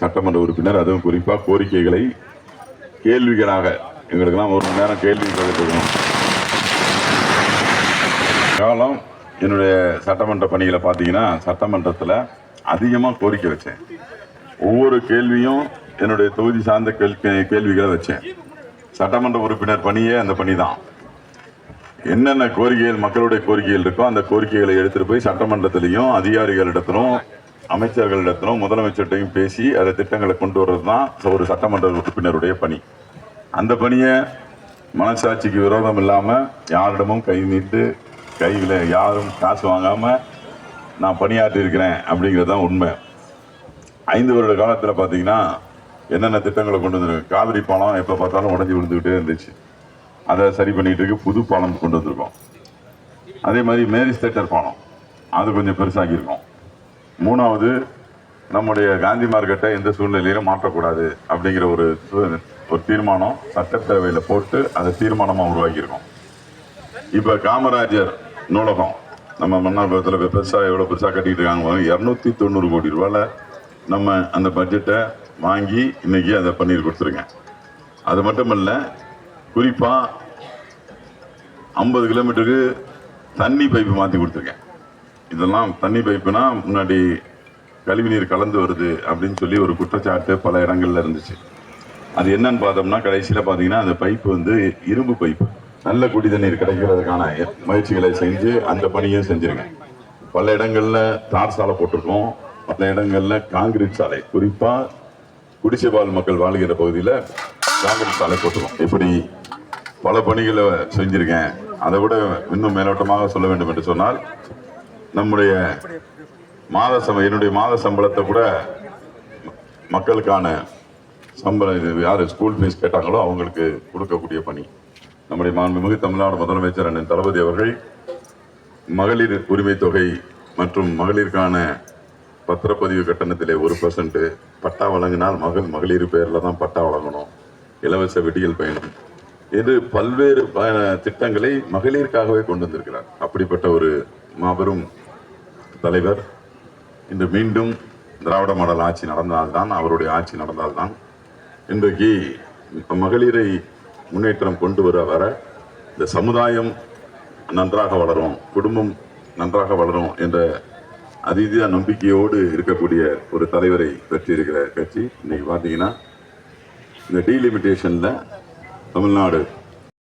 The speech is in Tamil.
சட்டமன்ற உறுப்பினர், அதுவும் குறிப்பா கோரிக்கைகளை கேள்விகளாக எங்களுக்கெல்லாம் ஒரு மணி நேரம் கேள்வி கேட்கணும். காலம் என்னுடைய சட்டமன்ற பணிகளை பார்த்தீங்கன்னா, சட்டமன்றத்தில் அதிகமாக கோரிக்கை வச்சேன். ஒவ்வொரு கேள்வியும் என்னுடைய தொகுதி சார்ந்த கேள்விகளை வச்சேன். சட்டமன்ற உறுப்பினர் பணியே அந்த பணி தான். என்னென்ன கோரிக்கைகள், மக்களுடைய கோரிக்கைகள் இருக்கோ அந்த கோரிக்கைகளை எடுத்துட்டு போய் சட்டமன்றத்திலையும் அதிகாரிகளிடத்திலும் அமைச்சர்களிடத்திலும் முதலமைச்சர்கிட்டையும் பேசி அதை திட்டங்களை கொண்டு வர்றது தான் ஒரு சட்டமன்ற உறுப்பினருடைய பணி. அந்த பணியை மனசாட்சிக்கு விரோதம் இல்லாமல் யாரிடமும் கை நீட்டு கையில் யாரும் காசு வாங்காமல் நான் பணியாற்றி இருக்கிறேன் அப்படிங்கிறது தான் உண்மை. 5 வருட காலத்தில் பார்த்தீங்கன்னா என்னென்ன திட்டங்களை கொண்டு வந்துருக்கு. காவிரி பாலம் எப்போ பார்த்தாலும் உடஞ்சி விழுந்துக்கிட்டே இருந்துச்சு, அதை சரி பண்ணிட்டு இருக்கு. புது பாலம் கொண்டு வந்திருக்கோம். அதே மாதிரி மேரிஸ் தேட்டர் பாலம் அது கொஞ்சம் பெருசாகியிருக்கோம். 3வது, நம்முடைய காந்தி மார்க்கெட்டை எந்த சூழ்நிலையிலும் மாற்றக்கூடாது அப்படிங்கிற ஒரு தீர்மானம் சட்டப்பேரவையில் போட்டு அதை தீர்மானமாக உருவாக்கியிருக்கோம். இப்போ காமராஜர் நூலகம் நம்ம மன்னார்புரத்தில் பெருசாக எவ்வளோ பெருசாக கட்டிக்கிட்டு இருக்காங்க. 290 கோடி ரூபாயில் நம்ம அந்த பட்ஜெட்டை வாங்கி இன்னைக்கு அதை பண்ணி கொடுத்துருங்க. அது மட்டும் இல்லை, குறிப்பாக 50 கிலோமீட்டருக்கு தண்ணி பைப்பு மாற்றி கொடுத்துருக்கேன். இதெல்லாம் தண்ணி பைப்புனா முன்னாடி கழிவுநீர் கலந்து வருது அப்படின்னு சொல்லி ஒரு குற்றச்சாட்டு பல இடங்கள்ல இருந்துச்சு. அது என்னன்னு பார்த்தோம்னா, கடைசியில் பார்த்தீங்கன்னா அந்த பைப்பு வந்து இரும்பு பைப்பு. நல்ல குடி தண்ணீர் கிடைக்கிறதுக்கான முயற்சிகளை செஞ்சு அந்த பணியும் செஞ்சிருக்கேன். பல இடங்கள்ல தார் சாலை போட்டிருக்கோம், பல இடங்கள்ல காங்கிரீட் சாலை, குறிப்பா குடிசைவாழ் மக்கள் வாழ்கிற பகுதியில் காங்கிரீட் சாலை போட்டிருக்கோம். இப்படி பல பணிகளை செஞ்சிருக்கேன். அதை விட இன்னும் மேலோட்டமாக சொல்ல வேண்டும் என்று சொன்னால், நம்முடைய என்னுடைய மாத சம்பளத்தை கூட மக்களுக்கான சம்பளம் யார் ஸ்கூல் ஃபீஸ் கேட்டாங்களோ அவங்களுக்கு கொடுக்கக்கூடிய பணி நம்முடைய மாண்புமிகு தமிழ்நாடு முதலமைச்சர் அண்ணன் தளபதி அவர்கள் மகளிர் உரிமை தொகை மற்றும் மகளிருக்கான பத்திரப்பதிவு கட்டணத்திலே 1% பட்டா வழங்கினால் மகளிர் பெயரில் தான் பட்டா வழங்கணும், இலவச விடியல் பயணம் என்று பல்வேறு திட்டங்களை மகளிருக்காகவே கொண்டு வந்திருக்கிறார். அப்படிப்பட்ட ஒரு மாபெரும் தலைவர். இன்று மீண்டும் திராவிட மாடல் ஆட்சி நடந்தால்தான், அவருடைய ஆட்சி நடந்தால்தான் இன்றைக்கு மகளிரை முன்னேற்றம் கொண்டு வர இந்த சமுதாயம் நன்றாக வளரும், குடும்பம் நன்றாக வளரும் என்ற அதீத நம்பிக்கையோடு இருக்கக்கூடிய ஒரு தலைவரை பெற்றிருக்கிற கட்சி. இன்னைக்கு பார்த்தீங்கன்னா இந்த டீலிமிட்டேஷனில் தமிழ்நாடு